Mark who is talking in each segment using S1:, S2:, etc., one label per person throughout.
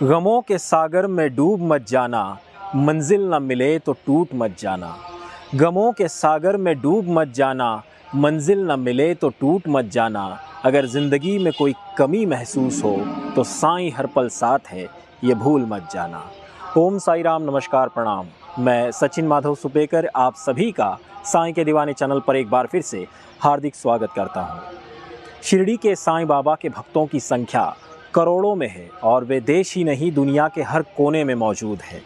S1: गमों के सागर में डूब मत जाना, मंजिल न मिले तो टूट मत जाना। गमों के सागर में डूब मत जाना, मंजिल न मिले तो टूट मत जाना। अगर ज़िंदगी में कोई कमी महसूस हो तो साईं हर पल साथ है, ये भूल मत जाना। ओम साई राम, नमस्कार, प्रणाम। मैं सचिन माधव सुपेकर आप सभी का साईं के दीवाने चैनल पर एक बार फिर से हार्दिक स्वागत करता हूँ। शिरडी के साईं बाबा के भक्तों की संख्या करोड़ों में है और वे देश ही नहीं दुनिया के हर कोने में मौजूद है।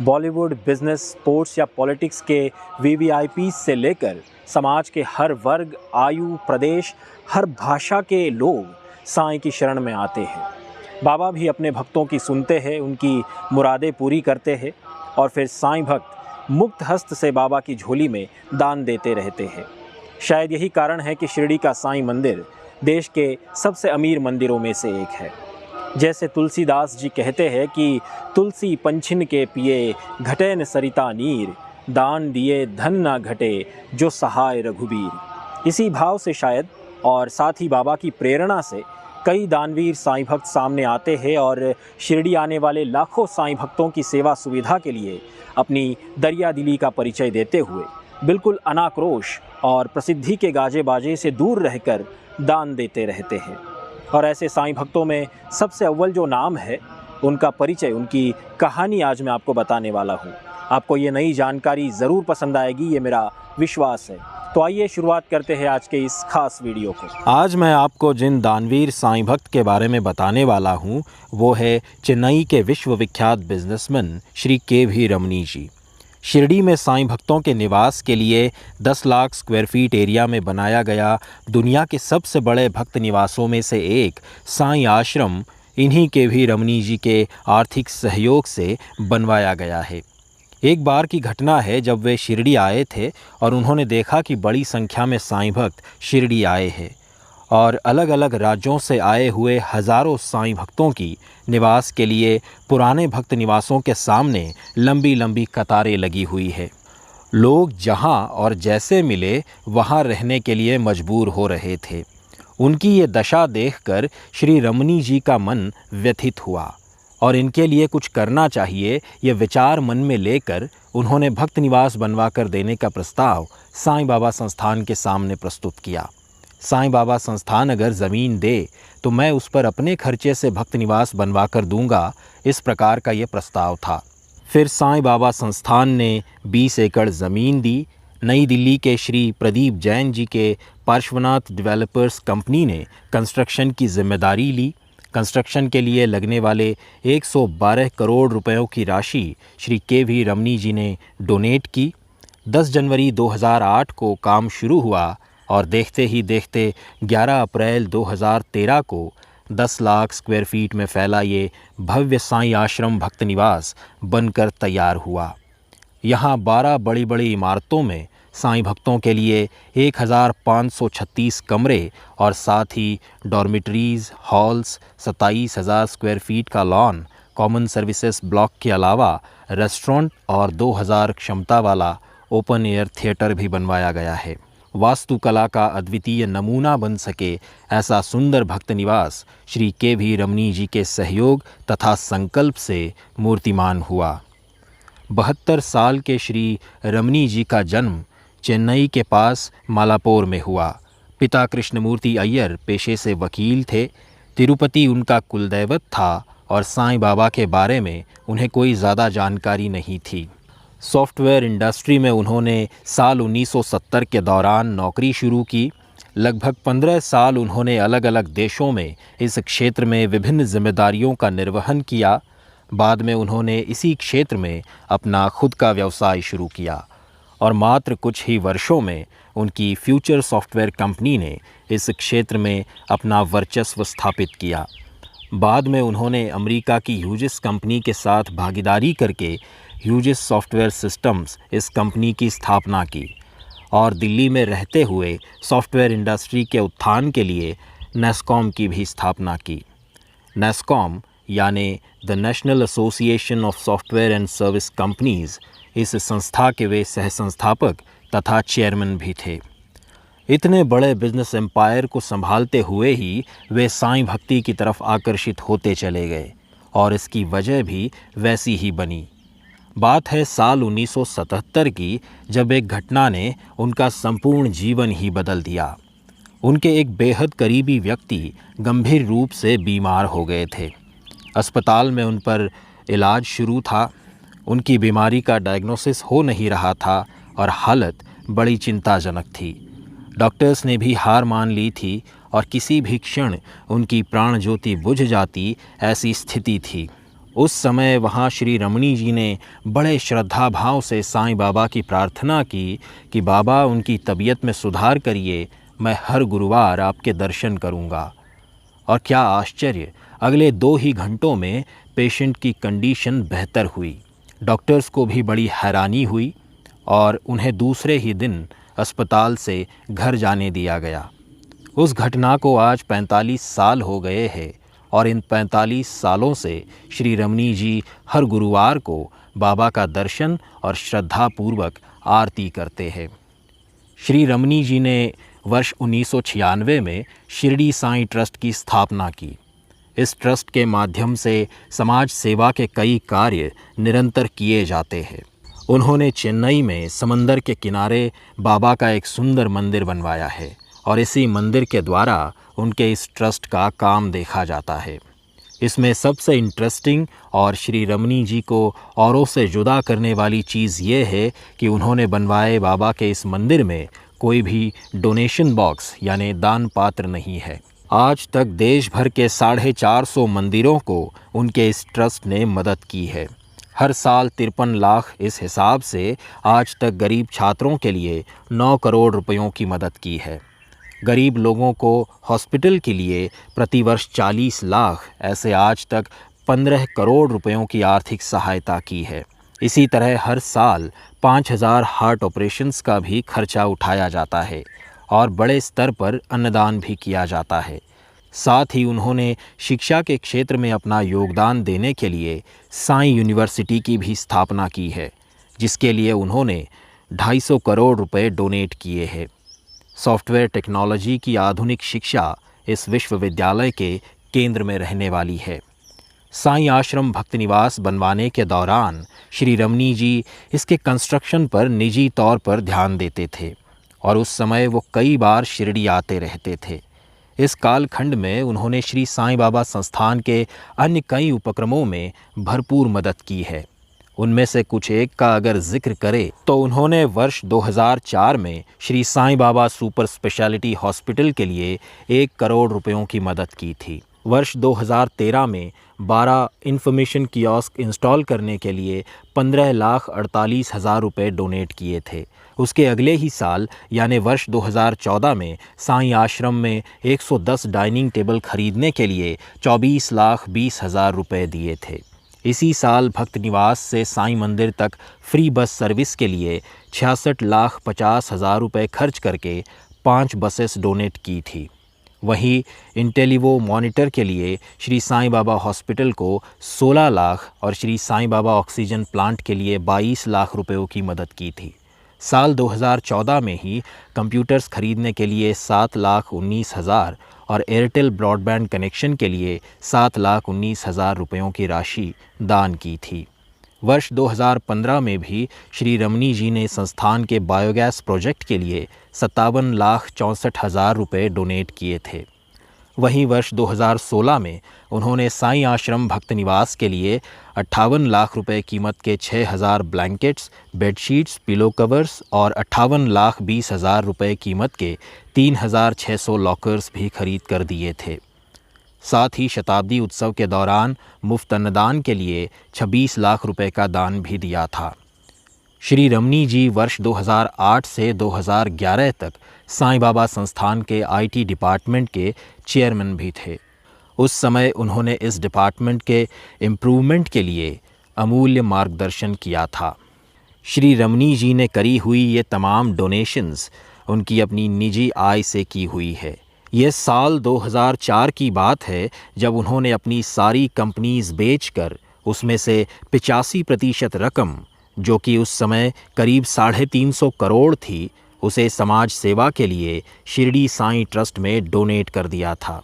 S1: बॉलीवुड, बिजनेस, स्पोर्ट्स या पॉलिटिक्स के वीवीआईपी से लेकर समाज के हर वर्ग, आयु, प्रदेश, हर भाषा के लोग साईं की शरण में आते हैं। बाबा भी अपने भक्तों की सुनते हैं, उनकी मुरादें पूरी करते हैं और फिर साईं भक्त मुक्त हस्त से बाबा की झोली में दान देते रहते हैं। शायद यही कारण है कि शिरडी का साईं मंदिर देश के सबसे अमीर मंदिरों में से एक है। जैसे तुलसीदास जी कहते हैं कि तुलसी पंछिन के पिए, घटे न सरिता नीर, दान दिए धन ना घटे, जो सहाय रघुबीर। इसी भाव से शायद और साथ ही बाबा की प्रेरणा से कई दानवीर साईं भक्त सामने आते हैं और शिरडी आने वाले लाखों साईं भक्तों की सेवा सुविधा के लिए अपनी दरिया दिली का परिचय देते हुए बिल्कुल अनाक्रोश और प्रसिद्धि के गाजे बाजे से दूर रहकर दान देते रहते हैं। और ऐसे साईं भक्तों में सबसे अव्वल जो नाम है, उनका परिचय, उनकी कहानी आज मैं आपको बताने वाला हूँ। आपको ये नई जानकारी ज़रूर पसंद आएगी, ये मेरा विश्वास है। तो आइए शुरुआत करते हैं आज के इस खास वीडियो को। आज मैं आपको जिन दानवीर साईं भक्त के बारे में बताने वाला हूँ वो है चेन्नई के विश्वविख्यात बिजनेसमैन श्री के.भी. रमनी जी। शिरडी में साईं भक्तों के निवास के लिए 10 लाख स्क्वायर फीट एरिया में बनाया गया दुनिया के सबसे बड़े भक्त निवासों में से एक साईं आश्रम इन्हीं के.भी. रमनी जी के आर्थिक सहयोग से बनवाया गया है। एक बार की घटना है जब वे शिरडी आए थे और उन्होंने देखा कि बड़ी संख्या में साईं भक्त शिरडी आए हैं और अलग अलग राज्यों से आए हुए हज़ारों साईं भक्तों की निवास के लिए पुराने भक्त निवासों के सामने लंबी लंबी कतारें लगी हुई है। लोग जहां और जैसे मिले वहां रहने के लिए मजबूर हो रहे थे। उनकी ये दशा देखकर श्री रमनी जी का मन व्यथित हुआ और इनके लिए कुछ करना चाहिए, ये विचार मन में लेकर उन्होंने भक्त निवास बनवा कर देने का प्रस्ताव साईं बाबा संस्थान के सामने प्रस्तुत किया। साईं बाबा संस्थान अगर ज़मीन दे तो मैं उस पर अपने खर्चे से भक्त निवास बनवा कर दूंगा, इस प्रकार का ये प्रस्ताव था। फिर साईं बाबा संस्थान ने 20 एकड़ ज़मीन दी। नई दिल्ली के श्री प्रदीप जैन जी के पार्श्वनाथ डेवलपर्स कंपनी ने कंस्ट्रक्शन की जिम्मेदारी ली। कंस्ट्रक्शन के लिए लगने वाले 112 करोड़ रुपयों की राशि श्री के.भी. रमनी जी ने डोनेट की। 10 जनवरी 2008 को काम शुरू हुआ और देखते ही देखते 11 अप्रैल 2013 को 10 लाख स्क्वायर फीट में फैला ये भव्य साईं आश्रम भक्त निवास बनकर तैयार हुआ। यहाँ 12 बड़ी बड़ी इमारतों में साईं भक्तों के लिए 1536 कमरे और साथ ही डॉर्मिटरीज़, हॉल्स, 27,000 स्क्वायर फीट का लॉन, कॉमन सर्विसेज ब्लॉक के अलावा रेस्टोरेंट और 2000 क्षमता वाला ओपन एयर थिएटर भी बनवाया गया है। वास्तुकला का अद्वितीय नमूना बन सके ऐसा सुंदर भक्त निवास श्री के.भी. रमनी जी के सहयोग तथा संकल्प से मूर्तिमान हुआ। 72 साल के श्री रमनी जी का जन्म चेन्नई के पास मालापोर में हुआ। पिता कृष्णमूर्ति अय्यर पेशे से वकील थे। तिरुपति उनका कुलदैवत था और साईं बाबा के बारे में उन्हें कोई ज़्यादा जानकारी नहीं थी। सॉफ्टवेयर इंडस्ट्री में उन्होंने साल 1970 के दौरान नौकरी शुरू की। लगभग 15 साल उन्होंने अलग अलग देशों में इस क्षेत्र में विभिन्न जिम्मेदारियों का निर्वहन किया। बाद में उन्होंने इसी क्षेत्र में अपना खुद का व्यवसाय शुरू किया और मात्र कुछ ही वर्षों में उनकी फ्यूचर सॉफ्टवेयर कंपनी ने इस क्षेत्र में अपना वर्चस्व स्थापित किया। बाद में उन्होंने अमेरिका की ह्यूजिस कंपनी के साथ भागीदारी करके ह्यूजिस सॉफ्टवेयर सिस्टम्स इस कंपनी की स्थापना की और दिल्ली में रहते हुए सॉफ्टवेयर इंडस्ट्री के उत्थान के लिए नेस्कॉम की भी स्थापना की। नेस्कॉम यानी the national association of software and service companies, इस संस्था के वे सह संस्थापक तथा चेयरमैन भी थे। इतने बड़े बिजनेस एम्पायर को संभालते हुए ही वे साईं भक्ति की तरफ आकर्षित होते चले गए और इसकी वजह भी वैसी ही बनी। बात है साल 1977 की, जब एक घटना ने उनका संपूर्ण जीवन ही बदल दिया। उनके एक बेहद करीबी व्यक्ति गंभीर रूप से बीमार हो गए थे। अस्पताल में उन पर इलाज शुरू था। उनकी बीमारी का डायग्नोसिस हो नहीं रहा था और हालत बड़ी चिंताजनक थी। डॉक्टर्स ने भी हार मान ली थी और किसी भी क्षण उनकी प्राण ज्योति बुझ जाती, ऐसी स्थिति थी। उस समय वहाँ श्री रमणी जी ने बड़े श्रद्धा भाव से साईं बाबा की प्रार्थना की कि बाबा, उनकी तबीयत में सुधार करिए, मैं हर गुरुवार आपके दर्शन करूँगा। और क्या आश्चर्य, अगले 2 ही घंटों में पेशेंट की कंडीशन बेहतर हुई। डॉक्टर्स को भी बड़ी हैरानी हुई और उन्हें दूसरे ही दिन अस्पताल से घर जाने दिया गया। उस घटना को आज 45 साल हो गए हैं और इन 45 सालों से श्री रमणी जी हर गुरुवार को बाबा का दर्शन और श्रद्धापूर्वक आरती करते हैं। श्री रमणी जी ने वर्ष 1996 में शिरडी साईं ट्रस्ट की स्थापना की। इस ट्रस्ट के माध्यम से समाज सेवा के कई कार्य निरंतर किए जाते हैं। उन्होंने चेन्नई में समंदर के किनारे बाबा का एक सुंदर मंदिर बनवाया है और इसी मंदिर के द्वारा उनके इस ट्रस्ट का काम देखा जाता है। इसमें सबसे इंटरेस्टिंग और श्री रमणी जी को औरों से जुदा करने वाली चीज़ ये है कि उन्होंने बनवाए बाबा के इस मंदिर में कोई भी डोनेशन बॉक्स यानी दान पात्र नहीं है। आज तक देश भर के 450 मंदिरों को उनके इस ट्रस्ट ने मदद की है। हर साल 53 लाख इस हिसाब से आज तक गरीब छात्रों के लिए 9 करोड़ रुपयों की मदद की है। गरीब लोगों को हॉस्पिटल के लिए प्रतिवर्ष 40 लाख, ऐसे आज तक 15 करोड़ रुपयों की आर्थिक सहायता की है। इसी तरह हर साल 5000 हार्ट ऑपरेशंस का भी खर्चा उठाया जाता है और बड़े स्तर पर अन्नदान भी किया जाता है। साथ ही उन्होंने शिक्षा के क्षेत्र में अपना योगदान देने के लिए साईं यूनिवर्सिटी की भी स्थापना की है, जिसके लिए उन्होंने 250 करोड़ रुपए डोनेट किए हैं। सॉफ्टवेयर टेक्नोलॉजी की आधुनिक शिक्षा इस विश्वविद्यालय के केंद्र में रहने वाली है। साईं आश्रम भक्त निवास बनवाने के दौरान श्री रमणी जी इसके कंस्ट्रक्शन पर निजी तौर पर ध्यान देते थे और उस समय वो कई बार शिरडी आते रहते थे। इस कालखंड में उन्होंने श्री साईं बाबा संस्थान के अन्य कई उपक्रमों में भरपूर मदद की है। उनमें से कुछ एक का अगर जिक्र करें तो उन्होंने वर्ष 2004 में Shri Sai Baba super speciality hospital के लिए 1 करोड़ रुपयों की मदद की थी। वर्ष 2013 में 12 इंफॉर्मेशन कियोस्क इंस्टॉल करने के लिए 15,48,000 रुपये डोनेट किए थे। उसके अगले ही साल यानी वर्ष 2014 में साईं आश्रम में 110 डाइनिंग टेबल खरीदने के लिए 24,20,000 रुपये दिए थे। इसी साल भक्त निवास से साईं मंदिर तक फ्री बस सर्विस के लिए 66,50,000 रुपये खर्च करके 5 बसेस डोनेट की थी। वहीं इंटेलीवो मॉनिटर के लिए श्री साईं बाबा हॉस्पिटल को 16 लाख और श्री साईं बाबा ऑक्सीजन प्लांट के लिए 22 लाख रुपयों की मदद की थी। साल 2014 में ही कंप्यूटर्स खरीदने के लिए 7,19,000 और एयरटेल ब्रॉडबैंड कनेक्शन के लिए 7,19,000 रुपयों की राशि दान की थी। वर्ष 2015 में भी श्री रमणी जी ने संस्थान के बायोगैस प्रोजेक्ट के लिए 57,64,000 रुपये डोनेट किए थे। वहीं वर्ष 2016 में उन्होंने साईं आश्रम भक्त निवास के लिए 58 लाख रुपए कीमत के 6,000 ब्लैंकेट्स, बेडशीट्स, पिलो कवर्स और 58,20,000 रुपए कीमत के 3,600 लॉकर्स भी खरीद कर दिए थे। साथ ही शताब्दी उत्सव के दौरान मुफ्त अन्नदान के लिए 26 लाख रुपए का दान भी दिया था। श्री रमणी जी वर्ष 2008 से 2011 तक साईं बाबा संस्थान के IT डिपार्टमेंट के चेयरमैन भी थे। उस समय उन्होंने इस डिपार्टमेंट के इम्प्रूवमेंट के लिए अमूल्य मार्गदर्शन किया था। श्री रमणी जी ने करी हुई ये तमाम डोनेशंस उनकी अपनी निजी आय से की हुई है। ये साल 2004 की बात है जब उन्होंने अपनी सारी कंपनीज बेचकर उसमें से 85% रकम, जो कि उस समय करीब 350 करोड़ थी, उसे समाज सेवा के लिए शिरडी साईं ट्रस्ट में डोनेट कर दिया था।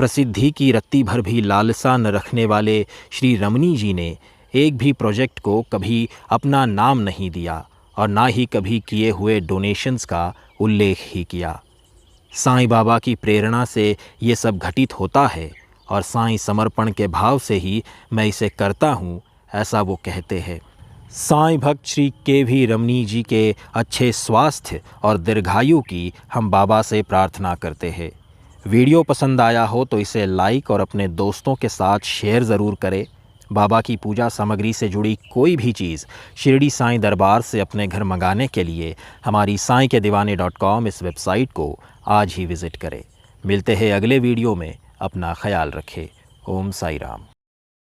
S1: प्रसिद्धि की रत्ती भर भी लालसा न रखने वाले श्री रमनी जी ने एक भी प्रोजेक्ट को कभी अपना नाम नहीं दिया और ना ही कभी किए हुए डोनेशंस का उल्लेख ही किया। साईं बाबा की प्रेरणा से ये सब घटित होता है और साईं समर्पण के भाव से ही मैं इसे करता हूँ, ऐसा वो कहते हैं। साईं भक्त श्री के.वी. रमनी जी के अच्छे स्वास्थ्य और दीर्घायु की हम बाबा से प्रार्थना करते हैं। वीडियो पसंद आया हो तो इसे लाइक और अपने दोस्तों के साथ शेयर ज़रूर करें। बाबा की पूजा सामग्री से जुड़ी कोई भी चीज़ शिरडी साईं दरबार से अपने घर मंगाने के लिए हमारी sainkedivane.com इस वेबसाइट को आज ही विज़िट करें। मिलते हैं अगले वीडियो में। अपना ख्याल रखें। ओम साई राम।